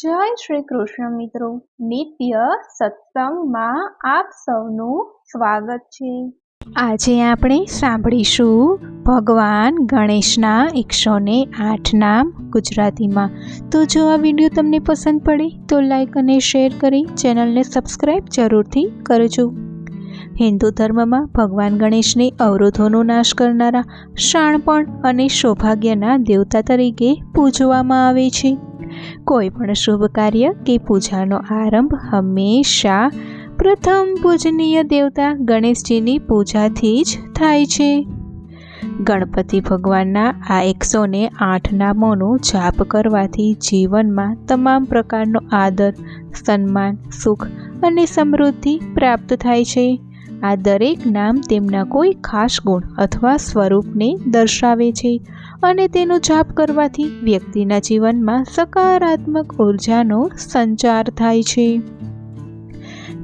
જય શ્રી કૃષ્ણ મિત્રો, નિત્ય સત્સંગમાં આપ સૌનું સ્વાગત છે। આજે આપણે સાંભળીશું ભગવાન ગણેશના 108 નામ ગુજરાતીમાં। તો જો આ વિડીયો તમને પસંદ પડે તો લાઈક અને શેર કરી ચેનલને સબસ્ક્રાઈબ જરૂરથી કરજો। હિન્દુ ધર્મમાં ભગવાન ગણેશને અવરોધોનો નાશ કરનારા, શાણપણ અને સૌભાગ્યના દેવતા તરીકે પૂજવામાં આવે છે। કોઈ પણ શુભ કાર્ય કે પૂજાનો આરંભ હંમેશા પ્રથમ પૂજનીય દેવતા ગણેશજીની પૂજાથી જ થાય છે। ગણપતિ ભગવાનના આ 108 નામોનો જાપ કરવાથી જીવનમાં તમામ પ્રકારનો આદર, સન્માન, સુખ અને સમૃદ્ધિ પ્રાપ્ત થાય છે। આ દરેક નામ તેમના કોઈ ખાસ ગુણ અથવા સ્વરૂપને દર્શાવે છે અને તેનો જાપ કરવાથી વ્યક્તિના જીવનમાં સકારાત્મક ઉર્જાનો સંચાર થાય છે।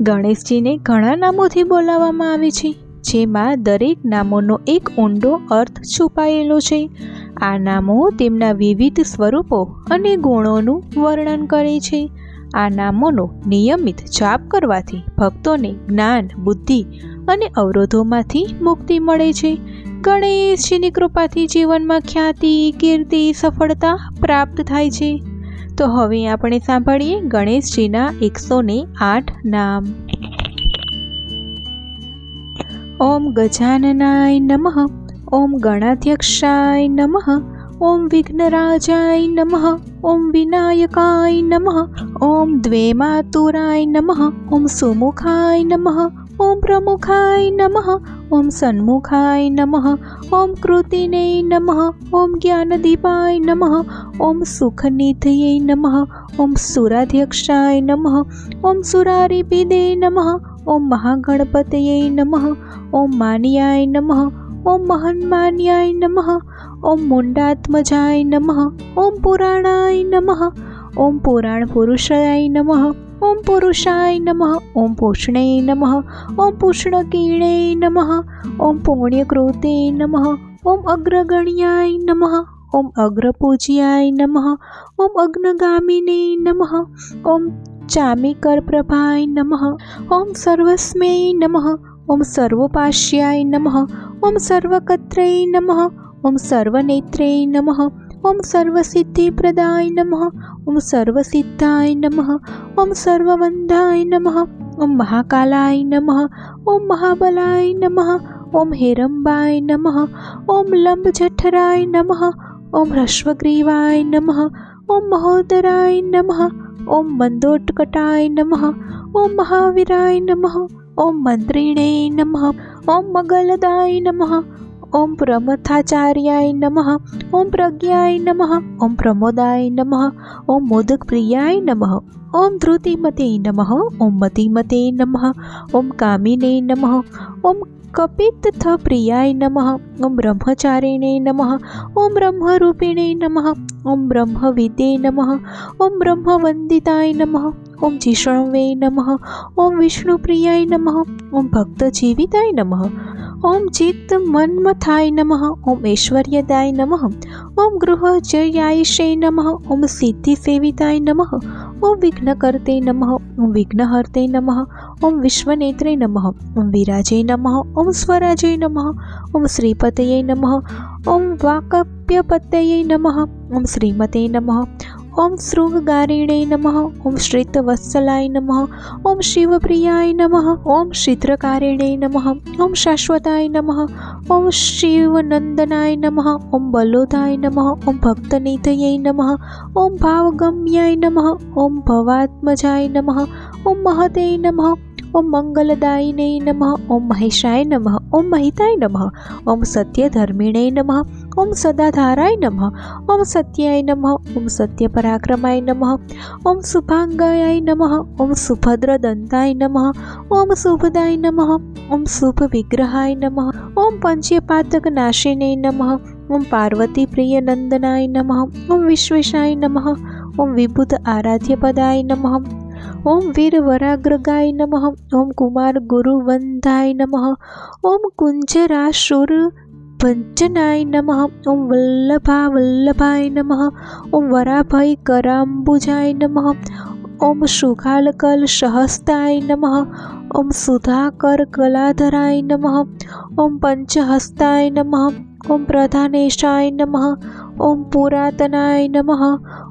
ગણેશજીને ઘણા નામોથી બોલાવવામાં આવે છે, જેમાં દરેક નામોનો એક ઊંડો અર્થ છુપાયેલો છે। આ નામો તેમના વિવિધ સ્વરૂપો અને ગુણોનું વર્ણન કરે છે। આ નામોનો નિયમિત જાપ કરવાથી ભક્તોને જ્ઞાન, બુદ્ધિ અને અવરોધોમાંથી મુક્તિ મળે છે। ગણેશજીની કૃપાથી જીવનમાં ખ્યાતિ, કીર્તિ, સફળતા પ્રાપ્ત થાય છે। તો હવે આપણે સાંભળીએ ગણેશજીના 108 નામ। ઓમ ગજાનનાય નમઃ, ઓમ ગણાધ્યક્ષાય નમઃ, ઓમ વિઘ્નરાજાય નમઃ, ઓમ વિનાયકાય નમઃ, ઓમ દ્વૈમાતુરાય નમઃ, ઓમ સુમુખાય નમઃ, ઓમ પ્રમુખાય નમઃ, ઓમ સન્મુખાય નમઃ, ઓમ કૃતિને નમઃ, ઓમ જ્ઞાનદીપાય નમઃ, ઓમ સુખનિધયે નમઃ, ઓમ સુરાધ્યક્ષાય નમઃ, ઓમ સુરારિપિદે નમઃ, ઓમ મહાગણપતયે નમઃ, ઓમ માન્યાય નમઃ, ઓમ મહન્માન્યાય નમઃ, ઓમ મુંડાત્મજાય નમઃ, ઓમ પુરાણાય નમઃ, ઓમ પુરાણ પુરુષાય નમઃ, ઓમ પુરુષાય નમઃ, ઓમ પૂષ્ણે નમઃ, ઓમ પૂષ્ણકીણે નમઃ, ઓમ પુણ્યકૃતે નમઃ, ઓમ અગ્રગણ્યાય નમઃ, ઓમ અગ્રપૂજ્યાય નમઃ, ઓમ અગ્નગામિને નમઃ, ઓમ ચામિકરપ્રભાય નમઃ, ઓમ સર્વસ્મે નમઃ, ઓમ સર્વોપાસ્યાય નમઃ, ઓમ સર્વકત્રે નમઃ, ઓમ સર્વનેત્રે નમઃ, ઓમ સર્વસિદ્ધિપ્રદાય નમઃ, ઓમ સર્વસિદ્ધાય નમઃ, ઓમ સર્વવંદાય નમઃ, ઓમ મહાકાલાય નમઃ, ઓમ મહાબલાય નમઃ, ઓમ હેરંબાય નમઃ, ઓમ લંબજઠરાય નમઃ, ઓમ હ્રસ્વગ્રીવાય નમઃ, ઓમ મહોદરાય નમઃ, ઓમ મંદોટકટાય નમઃ, ઓમ મહાવીરાય નમઃ, ઓમ મંત્રિણે નમઃ, ઓમ મગલદાય નમઃ, ઓમ પ્રમથાચાર્યાય નમઃ, ઓમ પ્રજ્ઞાય નમઃ, ઓમ પ્રમોદાય નમઃ, ઓમ મોદકપ્રિયાય નમઃ, ઓમ ધૃતિમતે નમઃ, ઓમ મતિમતે નમઃ, ઓમ કામિને નમઃ, ઓમ કપિત્થપ્રિયાય નમઃ, ઓમ બ્રહ્મચારિણે નમઃ, ઓમ બ્રહ્મરૂપિણે નમઃ, ઓમ બ્રહ્મવિદે નમઃ, ઓમ બ્રહ્મવંદિતાય નમઃ, ઓમ જીષ્ણવે નમઃ, ઓમ વિષ્ણુપ્રિયાય નમઃ, ઓમ ભક્તજીવિતાય નમઃ, ઓમ ચિત્ત મન્મથાય નમઃ, ઓમ ઐશ્વર્યદાય નમઃ, ઓમ ગૃહજયાયિષે નમઃ, ઓમ સિદ્ધિસેવિતાય નમઃ, ઓમ વિઘ્નકર્તે નમઃ, ઓમ વિઘ્નહર્તે નમઃ, ઓમ વિશ્વનેત્રે નમઃ, ઓમ વિરાજે નમઃ, ઓમ સ્વરાજે નમઃ, ઓમ શ્રીપતયે નમઃ, ઓમ વાકપ્યપતયે નમઃ, ઓમ શ્રીમતે નમઃ, ઓમ શૃંગારિણે નમઃ, ઓમ શ્રિતવત્સલાય નમઃ, ઓમ શિવપ્રિયાય નમઃ, ઓમ શિદ્રકારિણે નમઃ, ઓમ શાશ્વતાય નમઃ, ઓમ શિવનંદનાય નમઃ, ઓમ બલોદાય નમઃ, ઓમ ભક્તનિધયે નમઃ, ઓમ ભાવગમ્યાય નમઃ, ઓમ ભવાત્મજાય નમઃ, ઓમ મહતે નમઃ, ઓમ મંગલદાયિને નમઃ, ઓમ મહેશાય નમઃ, ઓમ મહિતાય નમઃ, ઓમ સત્યધર્મિણે નમઃ, ઓમ સદાધારાય નમઃ, ઓમ સત્યાય નમઃ, ઓમ સત્યપરાક્રમાય નમઃ, ઓમ શુભાંગાય નમઃ, ઓમ સુભદ્રદંતાય નમઃ, ઓમ શુભદાય નમઃ, ઓમ શુભવિગ્રહાય નમઃ, ઓમ પંચપાતકનાશિને નમઃ, ઓમ પાર્વતીપ્રિયનંદનાય નમઃ, ઓમ વિશ્વેશાય નમઃ, ઓમ વિબુધ આરાધ્યપદાય નમઃ, ઓમ વીરવરાગ્રગાય નમઃ, ઓમ કુમાર ગુરુવંદાય નમઃ, ઓમ કુંજરાસુર ભંજનાય નમઃ. ઓમ વલ્લભાય નમઃ. ઓમ વરાભય કરાંબુજાય નમઃ. ઓમ શુગાલકલ સહસ્તાય નમઃ. ઓમ સુધાકર કલાધરાય નમઃ. ઓમ પંચહસ્તાય નમઃ. ઓમ પ્રધાનેશાય નમઃ. ઓમ પુરાતનાય નમઃ.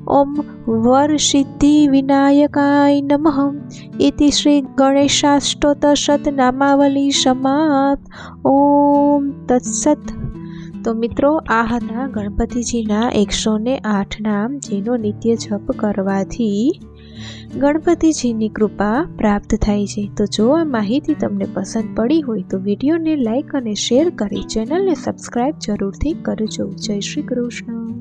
ઓમ વરસિદ્ધિ વિનાયકાય નમઃ. ઇતિ શ્રી ગણેશાષ્ટોત્તર શતનામાવલી સમાપ્ત. ઓમ તત્સત. તો મિત્રો, આ હતા ગણપતિજીના 108 નામ, જેનો નિત્ય જપ કરવાથી ગણપતિજીની કૃપા પ્રાપ્ત થાય છે. તો જો આ માહિતી તમને પસંદ પડી હોય તો વિડીયોને લાઈક અને શેર કરી ચેનલને સબસ્ક્રાઈબ જરૂરથી કરજો. જય શ્રી કૃષ્ણ.